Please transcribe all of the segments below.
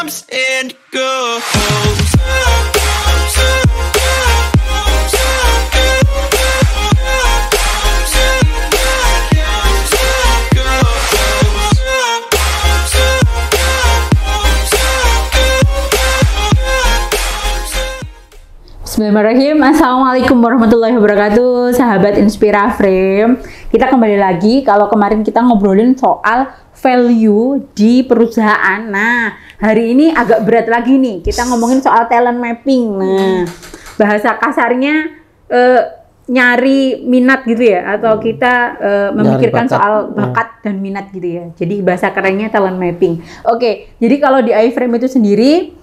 comes and goes. Bismillahirrahmanirrahim. Assalamualaikum warahmatullahi wabarakatuh, sahabat Inspira Frame. Kita kembali lagi. Kalau kemarin kita ngobrolin soal value di perusahaan. Nah, hari ini agak berat lagi nih. Kita ngomongin soal talent mapping. Nah, bahasa kasarnya nyari minat gitu ya, atau kita memikirkan soal bakat dan minat gitu ya. Jadi bahasa kerennya talent mapping. Oke, jadi kalau di iFrame itu sendiri,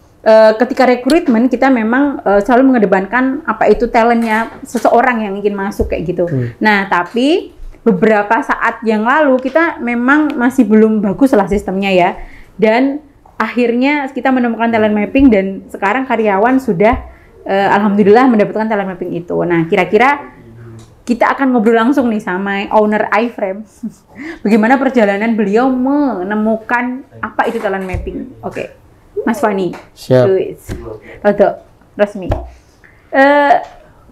ketika rekrutmen kita memang selalu mengedepankan apa itu talentnya seseorang yang ingin masuk kayak gitu. Nah, tapi beberapa saat yang lalu kita memang masih belum bagus lah sistemnya ya. Dan akhirnya kita menemukan talent mapping dan sekarang karyawan sudah alhamdulillah mendapatkan talent mapping itu. Nah, kira-kira kita akan ngobrol langsung nih sama owner iFrame. Bagaimana perjalanan beliau menemukan apa itu talent mapping. Oke. Mas Fani, siap. Toto, resmi.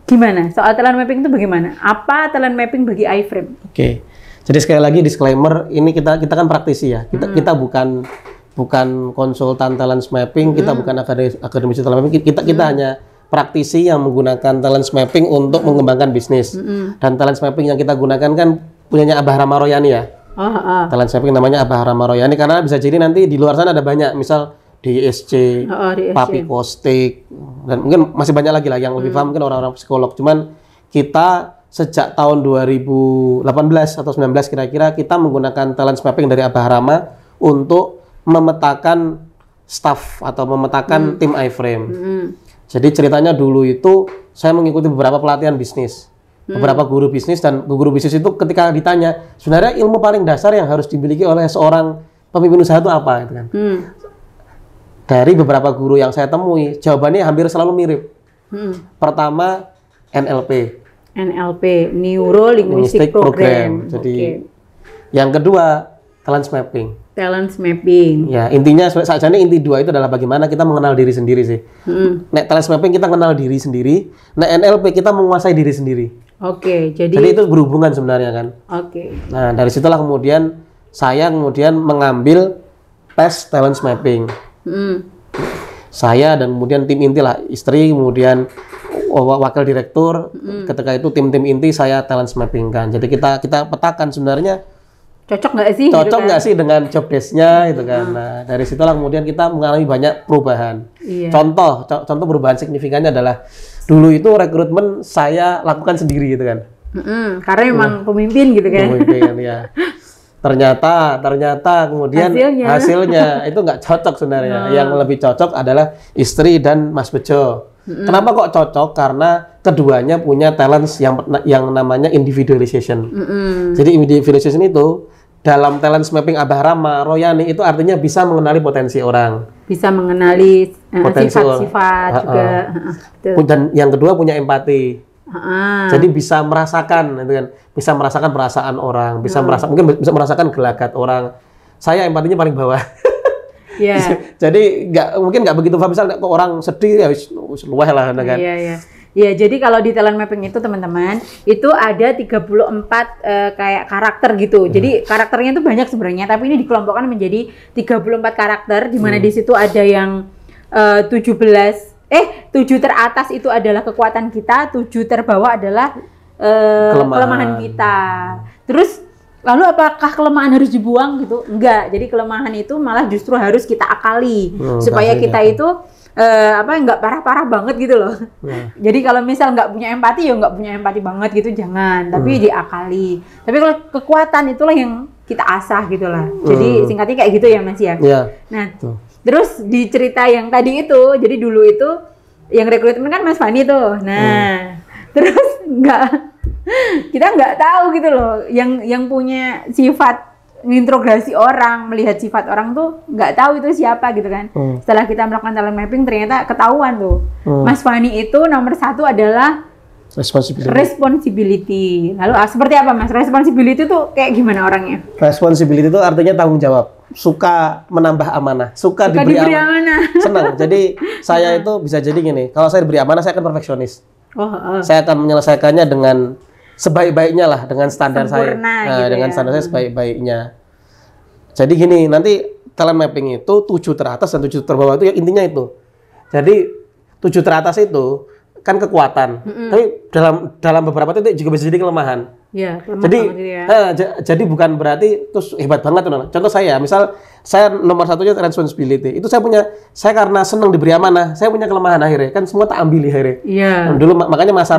Gimana? Soal talent mapping itu bagaimana? Apa talent mapping bagi iFrame? Oke. Jadi sekali lagi disclaimer, ini kita kan praktisi ya. Kita bukan konsultan talent mapping, kita bukan akademisi talent mapping. Kita hanya praktisi yang menggunakan talent mapping untuk mengembangkan bisnis. Dan talent mapping yang kita gunakan kan punyanya Abah Rama Royani ya. Talent mapping namanya Abah Rama Royani, karena bisa jadi nanti di luar sana ada banyak, misal DSC, Papi Kostik, dan mungkin masih banyak lagi lah yang lebih paham, mungkin orang-orang psikolog. Cuman kita sejak tahun 2018 atau 19 kira-kira kita menggunakan talent mapping dari Abah Rama untuk memetakan staff atau memetakan tim iFrame. Jadi ceritanya dulu itu saya mengikuti beberapa pelatihan bisnis, beberapa guru bisnis, dan guru bisnis itu ketika ditanya sebenarnya ilmu paling dasar yang harus dimiliki oleh seorang pemimpin usaha itu apa, gitu kan. Dari beberapa guru yang saya temui, jawabannya hampir selalu mirip. Pertama, NLP, Neuro Linguistic Program. Jadi, yang kedua, talent mapping. Talent mapping. Ya, intinya saja inti dua itu adalah bagaimana kita mengenal diri sendiri sih. Nek talent mapping kita mengenal diri sendiri, nek NLP kita menguasai diri sendiri. Oke, jadi itu berhubungan sebenarnya kan. Oke. Nah, dari situlah kemudian saya mengambil tes talent mapping. Saya dan kemudian tim inti lah, istri, kemudian wakil direktur. Ketika itu tim inti saya talent mapping kan. Jadi kita petakan sebenarnya cocok nggak sih? Cocok nggak sih dengan job desk-nya gitu kan. Nah, dari situlah kemudian kita mengalami banyak perubahan. Contoh perubahan signifikannya adalah dulu itu rekrutmen saya lakukan sendiri gitu kan. Karena memang pemimpin gitu kan. Pemimpin ya. Ternyata kemudian hasilnya itu nggak cocok sebenarnya. Yang lebih cocok adalah istri dan Mas Bejo. Kenapa kok cocok? Karena keduanya punya talents yang namanya individualization. Jadi individualization itu dalam talent mapping Abah Rama Royani itu artinya bisa mengenali potensi orang, bisa mengenali sifat-sifat juga. Dan yang kedua punya empati. Jadi bisa merasakan, gitu kan, bisa merasakan perasaan orang, mungkin bisa merasakan gelagat orang. Saya empatinya paling bawah. Jadi mungkin nggak begitu paham, misalnya kok orang sedih ya luweh lah kan. Iya, jadi kalau di talent mapping itu teman-teman, itu ada 34 kayak karakter gitu. Jadi karakternya itu banyak sebenarnya, tapi ini dikelompokkan menjadi 34 karakter, di mana di situ ada yang 7 teratas itu adalah kekuatan kita, 7 terbawah adalah kelemahan kita. Terus lalu apakah kelemahan harus dibuang gitu? Enggak. Jadi kelemahan itu malah justru harus kita akali supaya kita itu nggak parah-parah banget gitu loh. Jadi kalau misal nggak punya empati ya nggak punya empati banget gitu, jangan. Tapi diakali. Tapi kalau kekuatan itulah yang kita asah gitu lah. Jadi singkatnya kayak gitu ya Mas ya. Nah, terus di cerita yang tadi itu, jadi dulu itu yang rekrutmen kan Mas Fani tuh. Nah, terus kita nggak tahu gitu loh, yang punya sifat menginterogasi orang, melihat sifat orang tuh nggak tahu itu siapa gitu kan. Setelah kita melakukan talent mapping ternyata ketahuan tuh. Mas Fani itu nomor 1 adalah responsibility. Lalu seperti apa Mas? Responsibility itu kayak gimana orangnya? Responsibility itu artinya tanggung jawab. suka menambah amanah, suka diberi amanah. Senang. Jadi saya itu bisa jadi gini, kalau saya diberi amanah saya akan perfeksionis. Saya akan menyelesaikannya dengan sebaik-baiknya lah, dengan standar sempurna, saya. gitu dengan ya. standar saya sebaik-baiknya. Jadi gini, nanti talent mapping itu 7 teratas dan 7 terbawah itu yang intinya itu. Jadi 7 teratas itu kan kekuatan, tapi dalam beberapa titik juga bisa jadi kelemahan. Ya, jadi jadi bukan berarti terus hebat banget tuh. Contoh saya, misal saya nomor satunya responsibility. Itu saya karena senang diberi amanah, saya punya kelemahan akhirnya. Kan semua tak ambil akhirnya. Iya. Dulu makanya masa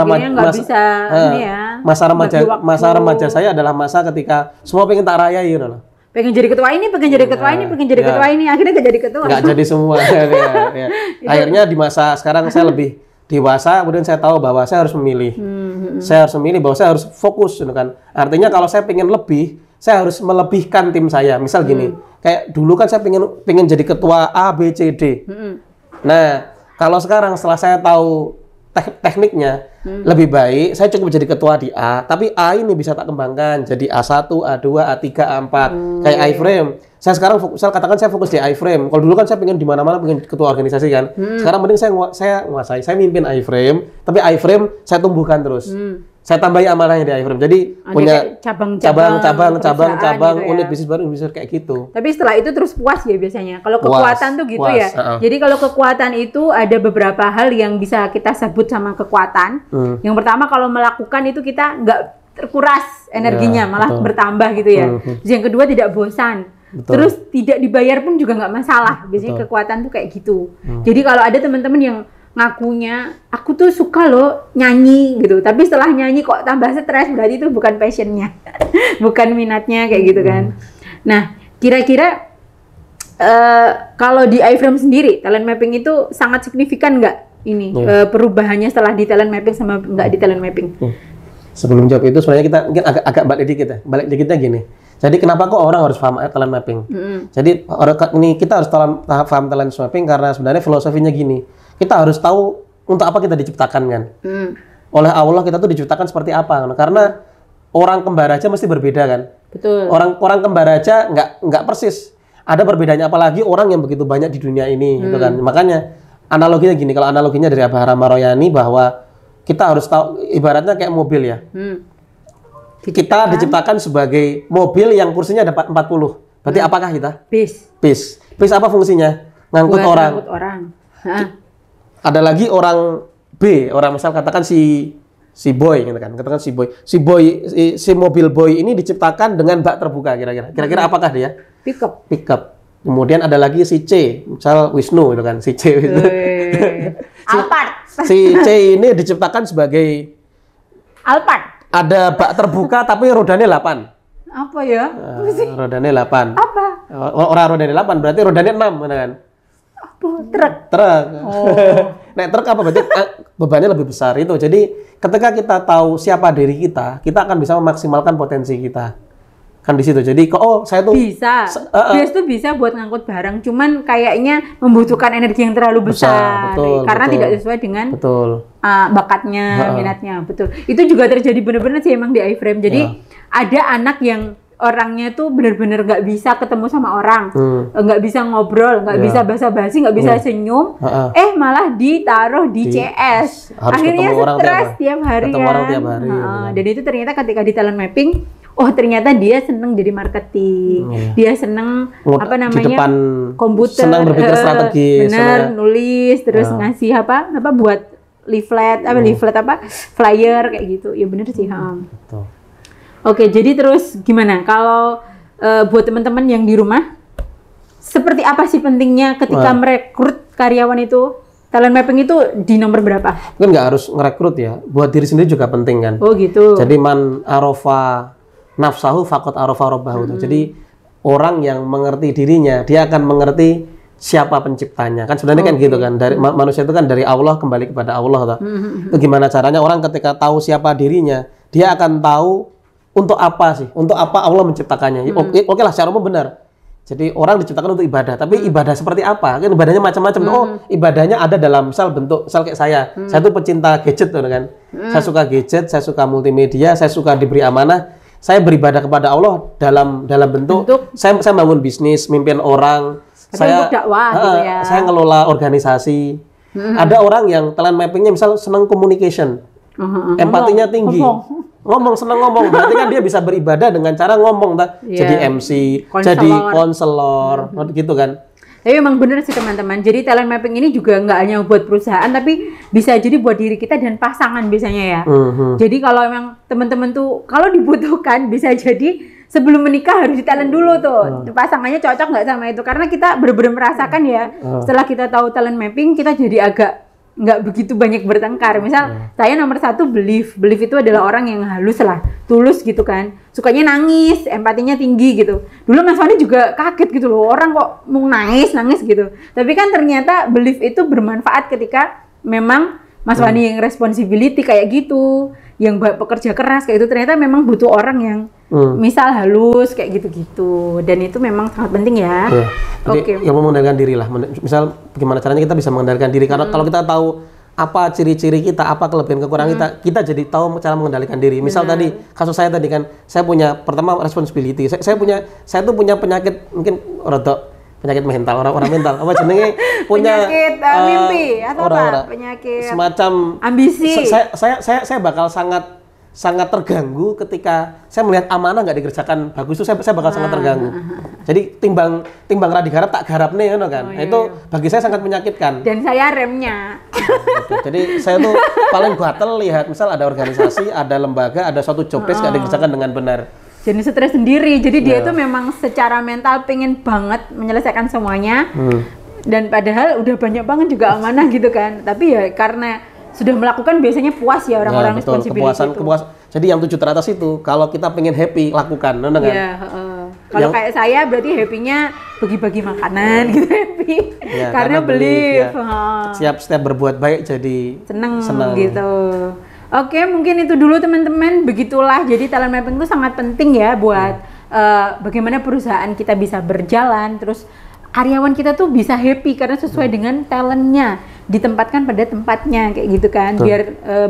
remaja saya adalah masa ketika semua pengen tak rayai gitu loh. Pengen jadi ketua ini, pengen jadi ketua ini, pengen jadi ketua ini, akhirnya gak jadi ketua. Nggak jadi semua. ya. Akhirnya di masa sekarang saya lebih dewasa, kemudian saya tahu bahwa saya harus memilih. Saya harus memilih bahwa saya harus fokus, gitu kan. Artinya kalau saya pengen lebih, saya harus melebihkan tim saya. Misal gini, kayak dulu kan saya pengen jadi ketua A, B, C, D. Nah, kalau sekarang setelah saya tahu tekniknya, lebih baik saya cukup jadi ketua di A, tapi A ini bisa tak kembangkan jadi A1, A2, A3, A4, kayak iframe. Saya sekarang saya fokus di iframe. Kalau dulu kan saya pengen di mana-mana pengen ketua organisasi kan. Sekarang mending saya nguasai, saya mimpin iframe, tapi iframe saya tumbuhkan terus. Saya tambahi amanahnya di iframe. Jadi punya cabang, gitu unit ya. bisnis baru, bisnis kayak gitu. Tapi setelah itu terus puas ya biasanya. Kalau kekuatan tuh gitu ya. Jadi kalau kekuatan itu ada beberapa hal yang bisa kita sebut sama kekuatan. Yang pertama kalau melakukan itu kita nggak terkuras energinya, malah bertambah gitu ya. Yang kedua tidak bosan. Terus tidak dibayar pun juga nggak masalah. Biasanya kekuatan tuh kayak gitu. Jadi kalau ada teman-teman yang ngakunya, aku tuh suka loh nyanyi gitu, tapi setelah nyanyi kok tambah stres, berarti itu bukan passionnya, bukan minatnya kayak gitu kan. Nah, kira-kira kalau di iframe sendiri, talent mapping itu sangat signifikan nggak ini perubahannya setelah di talent mapping sama nggak di talent mapping? Sebelum jawab itu sebenarnya kita mungkin agak balik dikitnya gini. Jadi kenapa kok orang harus paham talent mapping? Jadi kita harus paham talent mapping karena sebenarnya filosofinya gini. Kita harus tahu untuk apa kita diciptakan kan. Oleh Allah kita tuh diciptakan seperti apa. Karena orang kembar aja mesti berbeda kan. Betul. Orang kembar aja nggak persis. Ada perbedaannya, apalagi orang yang begitu banyak di dunia ini gitu kan. Makanya analoginya gini, kalau analoginya dari Abah Royani bahwa kita harus tahu ibaratnya kayak mobil ya. Kita diciptakan sebagai mobil yang kursinya dapat 40. Berarti apakah kita? Bis apa fungsinya? Ngangkut orang. Ada lagi orang B, orang misal katakan si boy gitu kan. Katakan si mobil boy ini diciptakan dengan bak terbuka kira-kira. Kira-kira apakah dia? Pickup. Kemudian ada lagi si C, misal Wisnu gitu kan, si C itu. Alphard. Si C ini diciptakan sebagai Alphard. Ada bak terbuka tapi rodanya 8. Apa ya? Rodanya 8. Apa? Orang rodanya 8 berarti rodanya 6 kan. Apa? Truk. Nah, truk apa berarti bebannya lebih besar itu. Jadi ketika kita tahu siapa diri kita akan bisa memaksimalkan potensi kita. Kan di situ. Jadi saya tuh bisa. Bias tuh bisa buat ngangkut barang, cuman kayaknya membutuhkan energi yang terlalu besar. Karena tidak sesuai dengan bakatnya, minatnya. Betul. Itu juga terjadi benar-benar sih emang di iframe. Jadi ada anak yang orangnya tuh benar-benar nggak bisa ketemu sama orang, nggak bisa ngobrol, nggak bisa basa-basi, nggak bisa senyum, malah ditaruh di CS. Akhirnya stres tiap hari kan. Dan itu ternyata ketika di talent mapping, ternyata dia seneng jadi marketing, dia seneng di depan komputer, senang berpikir strategis, nulis, terus ngasih buat leaflet, flyer kayak gitu. Ya bener sih. Oke, jadi terus gimana kalau buat teman-teman yang di rumah, seperti apa sih pentingnya ketika merekrut karyawan itu? Talent mapping itu di nomor berapa? Mungkin nggak harus ngerekrut ya, buat diri sendiri juga penting kan. Oh gitu. Jadi man arofa nafsahu faqad arofa rabbahu. Jadi orang yang mengerti dirinya, dia akan mengerti siapa penciptanya. Kan sebenarnya kan gitu kan. Dari manusia itu kan dari Allah kembali kepada Allah. Itu gimana caranya orang ketika tahu siapa dirinya, dia akan tahu untuk apa sih? Untuk apa Allah menciptakannya? Oke lah, secara umum benar. Jadi orang diciptakan untuk ibadah, tapi ibadah seperti apa? Kan ibadahnya macam-macam. Ibadahnya ada dalam misal kayak saya. Saya tuh pecinta gadget tuh kan. Saya suka gadget, saya suka multimedia, saya suka diberi amanah. saya beribadah kepada Allah dalam bentuk saya bangun bisnis, mimpin orang, saya dakwah gitu ya. Saya ngelola organisasi. Ada orang yang talent mappingnya misal senang communication, empatinya tinggi, ngomong senang ngomong, berarti kan dia bisa beribadah dengan cara ngomong, jadi MC, jadi konselor, gitu kan. Tapi memang benar sih teman-teman. Jadi talent mapping ini juga nggak hanya buat perusahaan, tapi bisa jadi buat diri kita dan pasangan biasanya ya. Jadi kalau memang teman-teman tuh kalau dibutuhkan bisa jadi sebelum menikah harus di talent dulu tuh. Pasangannya cocok nggak sama itu? Karena kita benar-benar merasakan ya. Setelah kita tahu talent mapping, kita jadi agak nggak begitu banyak bertengkar. Misal saya nomor 1 belief itu adalah orang yang halus lah, tulus gitu kan, sukanya nangis, empatinya tinggi gitu. Dulu Mas Fani juga kaget gitu loh, orang kok mau nangis gitu. Tapi kan ternyata belief itu bermanfaat ketika memang Mas Fani yang responsibility kayak gitu, yang pekerja keras kayak itu, ternyata memang butuh orang yang misal halus kayak gitu-gitu, dan itu memang sangat penting ya. Oke. Yang mengendalikan diri lah. Misal bagaimana caranya kita bisa mengendalikan diri, karena kalau kita tahu apa ciri-ciri kita, apa kelebihan kekurangan kita jadi tahu cara mengendalikan diri. Misal tadi kasus saya tadi kan, saya punya pertama responsibility. Saya tuh punya penyakit mungkin penyakit mental, orang mental apa jenenge, punya penyakit mimpi atau apa? Penyakit semacam ambisi. Saya bakal sangat terganggu ketika saya melihat amanah nggak dikerjakan bagus, itu saya bakal sangat terganggu. Jadi timbang ra digarap tak garap nih kan. Itu bagi saya sangat menyakitkan. Dan saya remnya. Jadi saya tuh paling gatel lihat misal ada organisasi, ada lembaga, ada suatu job desk nggak dikerjakan dengan benar. Jadi stres sendiri. Jadi dia itu memang secara mental pengen banget menyelesaikan semuanya. Dan padahal udah banyak banget juga amanah gitu kan. Tapi ya karena sudah melakukan biasanya puas ya orang-orang responsibility itu. Jadi yang 7 teratas itu kalau kita pengen happy lakukan, kan? Iya, kalau kayak saya berarti happy-nya bagi-bagi makanan gitu happy. Ya, karena belief. Ya. Setiap berbuat baik jadi seneng gitu. Oke, mungkin itu dulu teman-teman. Begitulah. Jadi talent mapping itu sangat penting ya buat bagaimana perusahaan kita bisa berjalan, terus karyawan kita tuh bisa happy karena sesuai dengan talentnya, ditempatkan pada tempatnya kayak gitu kan.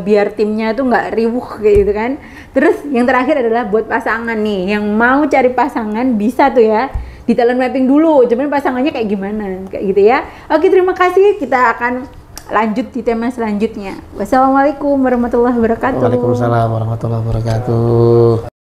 Biar timnya tuh nggak riuh kayak gitu kan. Terus yang terakhir adalah buat pasangan nih, yang mau cari pasangan bisa tuh ya di talent mapping dulu, cuman pasangannya kayak gimana kayak gitu ya. Oke, terima kasih. Kita akan lanjut di tema selanjutnya. Wassalamualaikum warahmatullahi wabarakatuh. Waalaikumsalam warahmatullahi wabarakatuh.